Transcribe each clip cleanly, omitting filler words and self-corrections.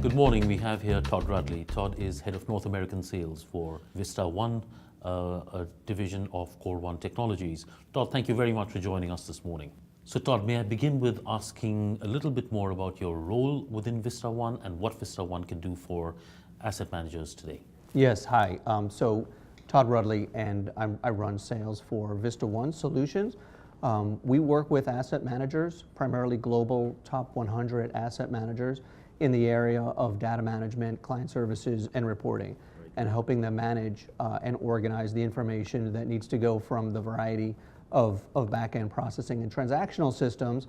Good morning. We have here Todd Rudley. Todd is Head of North American Sales for VistaOne, a division of Core One Technologies. Todd, thank you very much for joining us this morning. So Todd, may I begin with asking a little bit more about your role within VistaOne and what VistaOne can do for asset managers today? Yes, hi. So Todd Rudley, and I run sales for VistaOne Solutions. We work with asset managers, primarily global top 100 asset managers in the area of data management, client services, and reporting, and helping them manage and organize the information that needs to go from the variety of back-end processing and transactional systems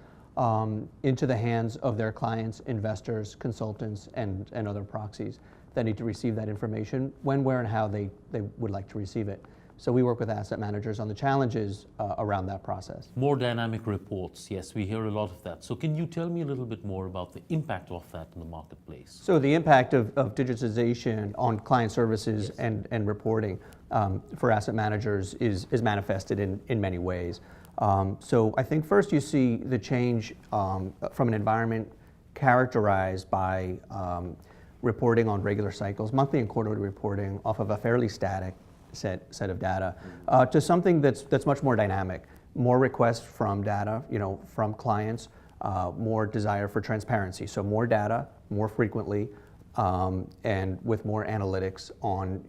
into the hands of their clients, investors, consultants, and other proxies that need to receive that information when, where, and how they would like to receive it. So we work with asset managers on the challenges around that process. More dynamic reports, yes, we hear a lot of that. So can you tell me a little bit more about the impact of that in the marketplace? So the impact of digitization on client services Yes. and reporting for asset managers is manifested in many ways. So I think first you see the change from an environment characterized by reporting on regular cycles, monthly and quarterly reporting off of a fairly static set of data, to something that's much more dynamic, more requests from data, from clients, more desire for transparency. So more data, more frequently, and with more analytics on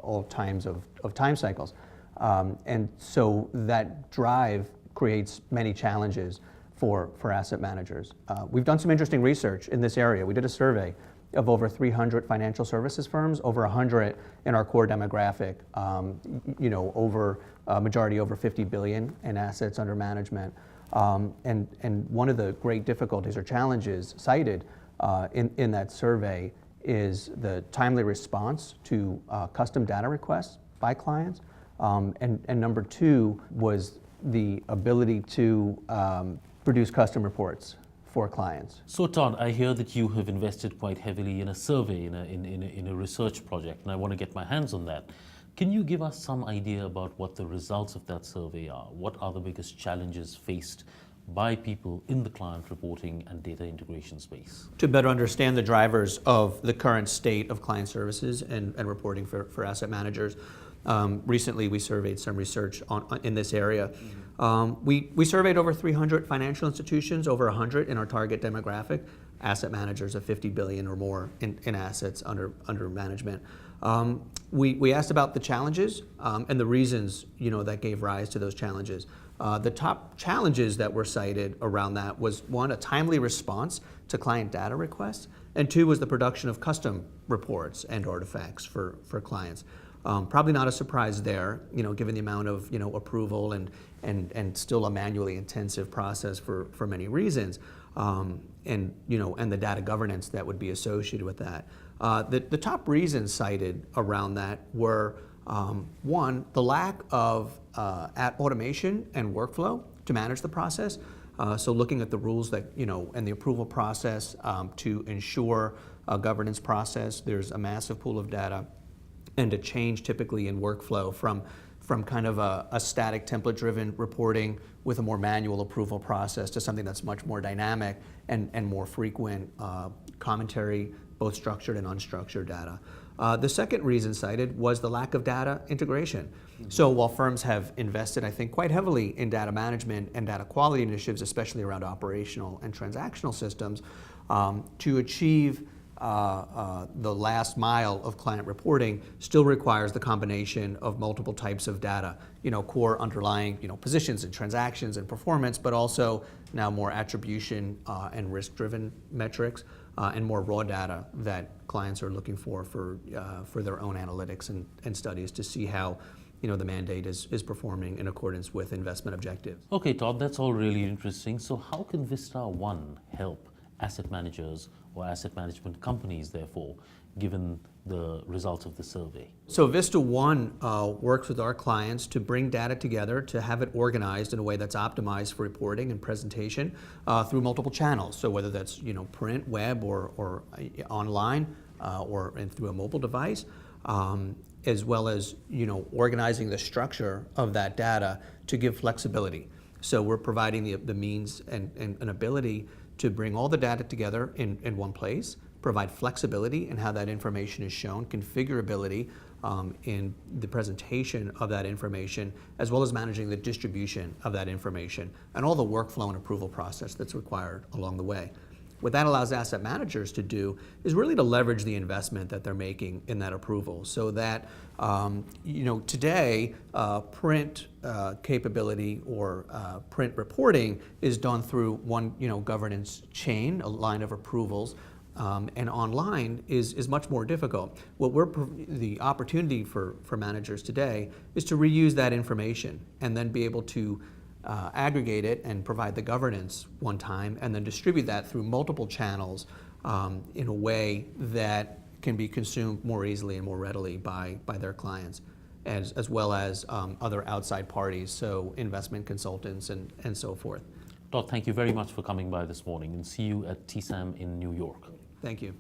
all times of time cycles. And so that drive creates many challenges for asset managers. We've done some interesting research in this area. We did a survey of over 300 financial services firms, over 100 in our core demographic, over majority over 50 billion in assets under management. And one of the great difficulties or challenges cited in that survey is the timely response to custom data requests by clients. And number two was the ability to produce custom reports for clients. So Todd, I hear that you have invested quite heavily in a survey, in a research project, and I want to get my hands on that. Can you give us some idea about what the results of that survey are? What are the biggest challenges faced by people in the client reporting and data integration space? To better understand the drivers of the current state of client services and reporting for asset managers, recently we surveyed some research in this area. We surveyed over 300 financial institutions, over 100 in our target demographic, asset managers of 50 billion or more in assets under management. We asked about the challenges and the reasons that gave rise to those challenges. The top challenges that were cited around that was, one, a timely response to client data requests, and two was the production of custom reports and artifacts for clients. Probably not a surprise there, given the amount of approval and still a manually intensive process for many reasons, and the data governance that would be associated with that. The top reasons cited around that were, one, the lack of automation and workflow to manage the process. So looking at the rules that and the approval process to ensure a governance process. There's a massive pool of data, and a change typically in workflow from kind of a static template-driven reporting with a more manual approval process to something that's much more dynamic and more frequent commentary, both structured and unstructured data. The second reason cited was the lack of data integration. So while firms have invested, I think, quite heavily in data management and data quality initiatives, especially around operational and transactional systems, to achieve the last mile of client reporting still requires the combination of multiple types of data, core underlying positions and transactions and performance, but also now more attribution and risk-driven metrics and more raw data that clients are looking for their own analytics and studies to see how the mandate is performing in accordance with investment objectives. Okay, Todd, that's all really interesting. So how can VistaOne help asset managers or asset management companies, therefore, given the results of the survey? So VistaOne works with our clients to bring data together, to have it organized in a way that's optimized for reporting and presentation through multiple channels. So whether that's print, web, or online, and through a mobile device, as well as organizing the structure of that data to give flexibility. So we're providing the means and an ability to bring all the data together in one place, provide flexibility in how that information is shown, configurability in the presentation of that information, as well as managing the distribution of that information, and all the workflow and approval process that's required along the way. What that allows asset managers to do is really to leverage the investment that they're making in that approval, so that today print capability or print reporting is done through one governance chain, a line of approvals, and online is much more difficult. The opportunity for managers today is to reuse that information and then be able to aggregate it and provide the governance one time, and then distribute that through multiple channels in a way that can be consumed more easily and more readily by their clients, as well as other outside parties, so investment consultants and so forth. Todd, thank you very much for coming by this morning, and see you at TSAM in New York. Thank you.